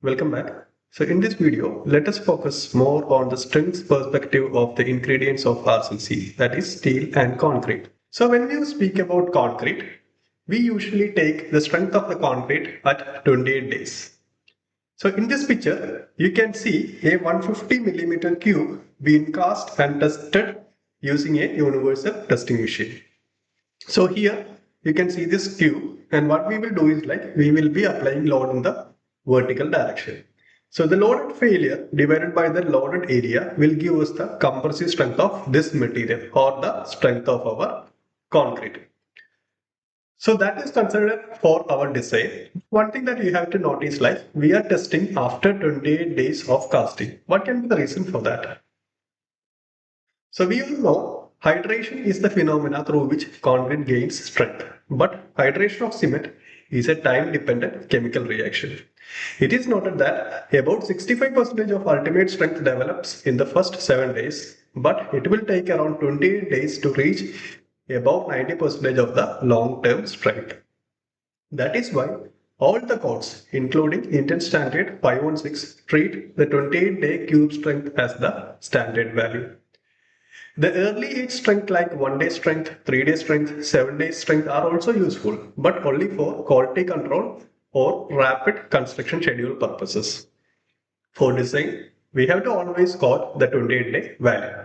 Welcome back. So in this video, let us focus more on the strength perspective of the ingredients of RCC, that is steel and concrete. So when you speak about concrete, we usually take the strength of the concrete at 28 days. So in this picture, you can see a 150 millimeter cube being cast and tested using a universal testing machine. So here you can see this cube, and what we will do is we will be applying load in the vertical direction. So the loaded failure divided by the loaded area will give us the compressive strength of this material or the strength of our concrete. So that is considered for our design. One thing that you have to notice, we are testing after 28 days of casting. What can be the reason for that? So we all know hydration is the phenomena through which concrete gains strength. But hydration of cement is a time-dependent chemical reaction. It is noted that about 65% of ultimate strength develops in the first 7 days, but it will take around 28 days to reach about 90% of the long-term strength. That is why all the codes, including Indian Standard 516, treat the 28-day cube strength as the standard value. The early age strength like 1-day strength, 3-day strength, 7-day strength are also useful, but only for quality control or rapid construction schedule purposes. For design, we have to always quote the 28-day value.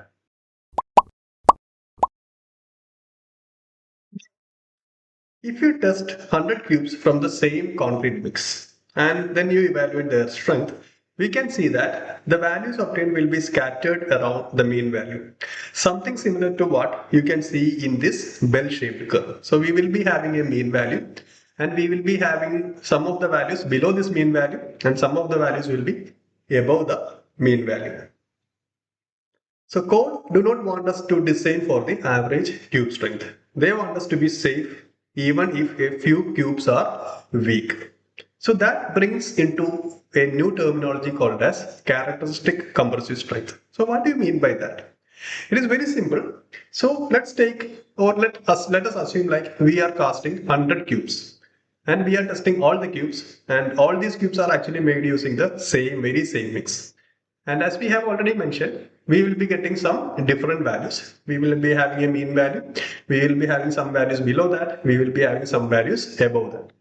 If you test 100 cubes from the same concrete mix and then you evaluate their strength, we can see that the values obtained will be scattered around the mean value. Something similar to what you can see in this bell-shaped curve. So we will be having a mean value and we will be having some of the values below this mean value and some of the values will be above the mean value. So code do not want us to design for the average cube strength. They want us to be safe even if a few cubes are weak. So that brings into a new terminology called as characteristic compressive strength. So what do you mean by that? It is very simple. So let's take or let us assume we are casting 100 cubes and we are testing all the cubes, and all these cubes are actually made using the very same mix. And as we have already mentioned, we will be getting some different values. We will be having a mean value. We will be having some values below that. We will be having some values above that.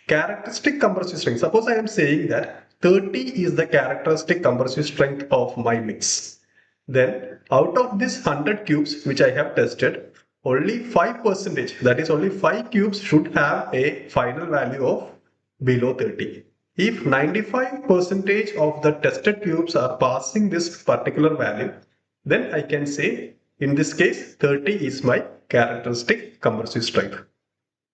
Characteristic compressive strength. Suppose I am saying that 30 is the characteristic compressive strength of my mix. Then out of this 100 cubes which I have tested, only 5%, that is only 5 cubes should have a final value of below 30. If 95% of the tested cubes are passing this particular value, then I can say in this case 30 is my characteristic compressive strength.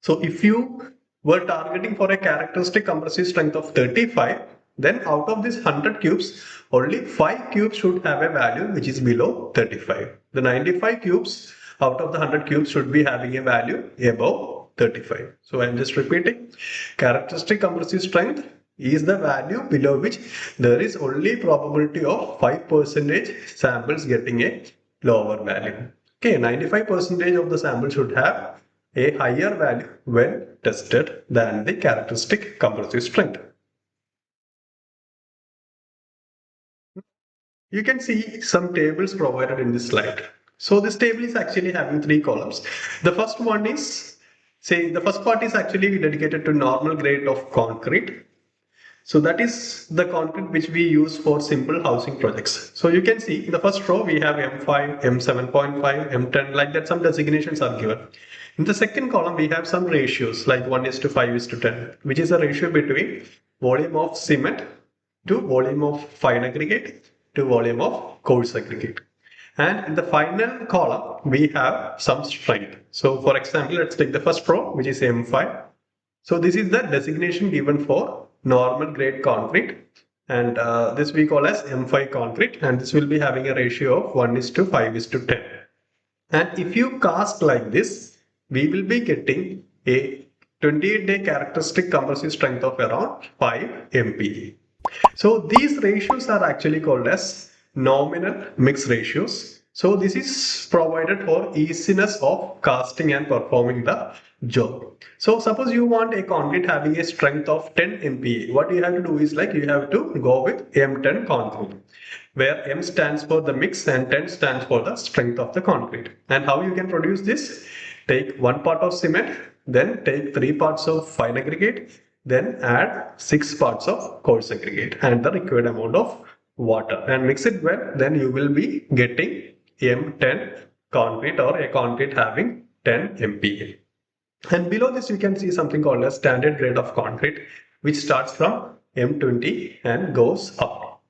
So if you were targeting for a characteristic compressive strength of 35, then out of this 100 cubes, only 5 cubes should have a value which is below 35. The 95 cubes out of the 100 cubes should be having a value above 35. So I am just repeating, characteristic compressive strength is the value below which there is only probability of 5% samples getting a lower value. Okay, 95% of the samples should have a higher value when tested than the characteristic compressive strength. You can see some tables provided in this slide. So this table is actually having 3 columns. The first one is, the first part is actually dedicated to normal grade of concrete. So that is the concrete which we use for simple housing projects. So you can see in the first row we have M5, M7.5, M10, like that some designations are given. In the second column we have some ratios like 1:5:10, which is a ratio between volume of cement to volume of fine aggregate to volume of coarse aggregate. And in the final column we have some strength. So for example, let's take the first row which is M5. So this is the designation given for normal grade concrete, and this we call as M5 concrete, and this will be having a ratio of 1:5:10. And if you cast like this, we will be getting a 28-day characteristic compressive strength of around 5 MPa. So these ratios are actually called as nominal mix ratios. So this is provided for easiness of casting and performing the job. So suppose you want a concrete having a strength of 10 MPa. What you have to do is like you have to go with M10 concrete, where M stands for the mix and 10 stands for the strength of the concrete. And how you can produce this? Take 1 part of cement, then take 3 parts of fine aggregate, then add 6 parts of coarse aggregate and the required amount of water and mix it well. Then you will be getting M10 concrete or a concrete having 10 MPa. And below this, you can see something called a standard grade of concrete, which starts from M20 and goes up.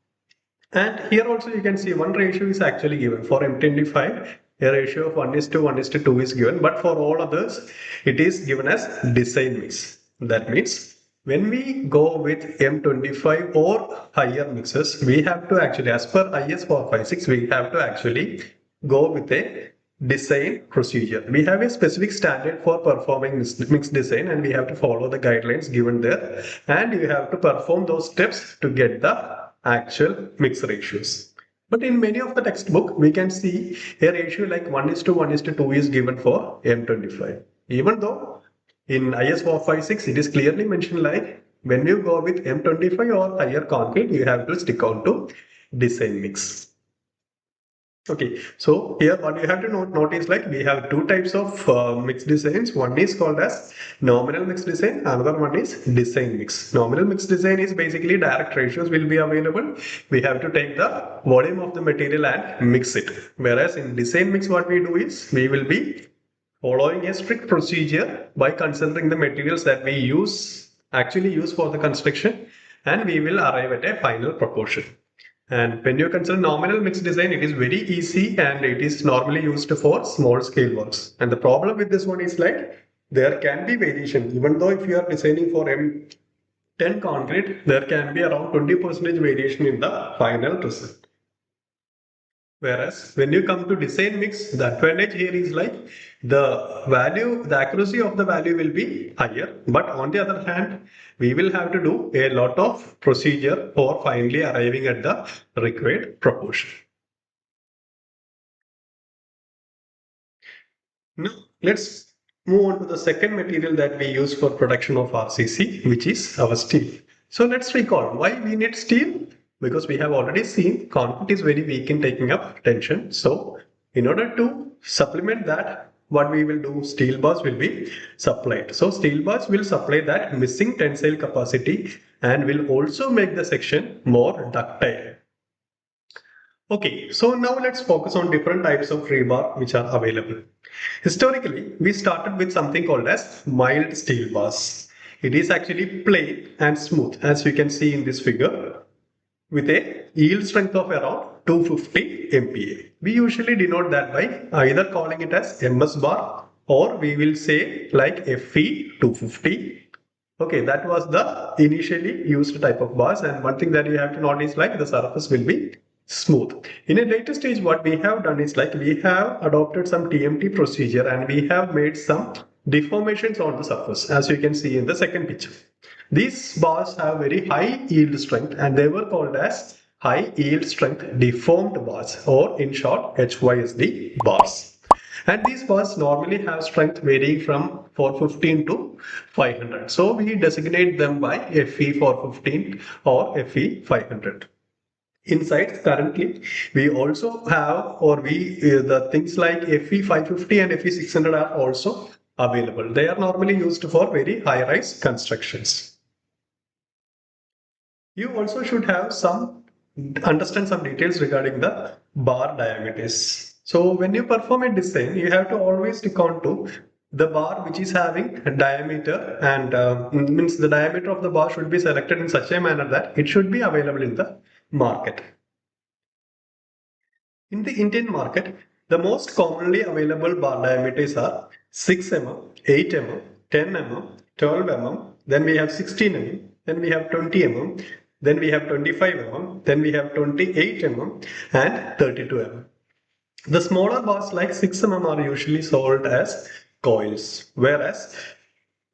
And here also you can see one ratio is actually given. For M25, a ratio of 1:1:2 is given, but for all others, it is given as design mix. That means when we go with M25 or higher mixes, we have to actually, as per IS 456, we have to actually go with a design procedure. We have a specific standard for performing mix design and we have to follow the guidelines given there, and you have to perform those steps to get the actual mix ratios. But in many of the textbook, we can see a ratio like 1:1:2 is given for M25. Even though in IS 456, it is clearly mentioned like when you go with M25 or higher concrete, you have to stick on to design mix. Okay, so here what you have to notice like we have two types of mix designs. One is called as nominal mix design, another one is design mix. Nominal mix design is basically direct ratios will be available. We have to take the volume of the material and mix it. Whereas in design mix, what we do is we will be following a strict procedure by considering the materials that we actually use for the construction, and we will arrive at a final proportion. And when you consider nominal mix design, it is very easy and it is normally used for small scale works. And the problem with this one is like there can be variation. Even though if you are designing for M10 concrete, there can be around 20% variation in the final result. Whereas when you come to design mix, the advantage here is like the accuracy of the value will be higher. But on the other hand, we will have to do a lot of procedure for finally arriving at the required proportion. Now, let's move on to the second material that we use for production of RCC, which is our steel. So let's recall why we need steel. Because we have already seen concrete is very weak in taking up tension. So in order to supplement that, what we will do, steel bars will be supplied. So steel bars will supply that missing tensile capacity and will also make the section more ductile. Okay, so now let's focus on different types of rebar which are available. Historically, we started with something called as mild steel bars. It is actually plain and smooth, as you can see in this figure, with a yield strength of around 250 MPa. We usually denote that by either calling it as MS bar or we will say like FE 250. Okay, that was the initially used type of bars, and one thing that you have to notice like the surface will be smooth. In a later stage, what we have done is like we have adopted some TMT procedure and we have made some deformations on the surface, as you can see in the second picture. These bars have very high yield strength and they were called as high yield strength deformed bars, or in short HYSD bars. And these bars normally have strength varying from 415 to 500. So we designate them by FE 415 or FE 500. Inside currently we also have the things like FE 550 and FE 600 are also available. They are normally used for very high rise constructions. You also should have understand some details regarding the bar diameters. So when you perform a design, you have to always stick on to the bar which is having a diameter, and means the diameter of the bar should be selected in such a manner that it should be available in the market. In the Indian market, the most commonly available bar diameters are 6 mm, 8 mm, 10 mm, 12 mm, then we have 16 mm, then we have 20 mm, then we have 25 mm, then we have 28 mm and 32 mm. The smaller bars like 6 mm are usually sold as coils, whereas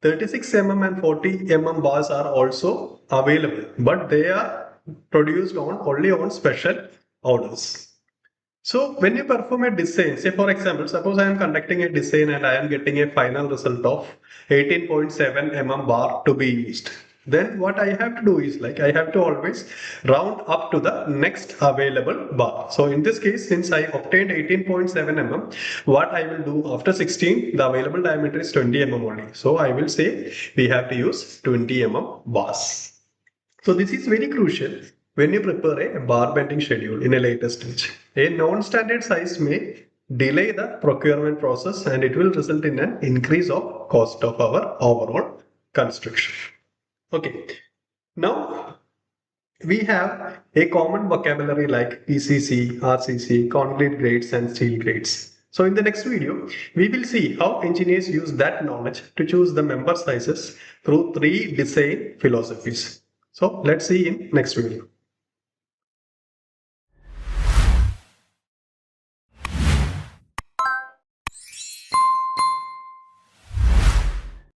36 mm and 40 mm bars are also available, but they are produced only on special orders. So when you perform a design, say for example, suppose I am conducting a design and I am getting a final result of 18.7 mm bar to be used. Then what I have to do is like I have to always round up to the next available bar. So in this case, since I obtained 18.7 mm, what I will do after 16, the available diameter is 20 mm only. So I will say we have to use 20 mm bars. So this is very crucial when you prepare a bar bending schedule in a later stage. A non-standard size may delay the procurement process and it will result in an increase of cost of our overall construction. Okay, now we have a common vocabulary like PCC, RCC, concrete grades and steel grades. So in the next video, we will see how engineers use that knowledge to choose the member sizes through 3 design philosophies. So let's see in next video.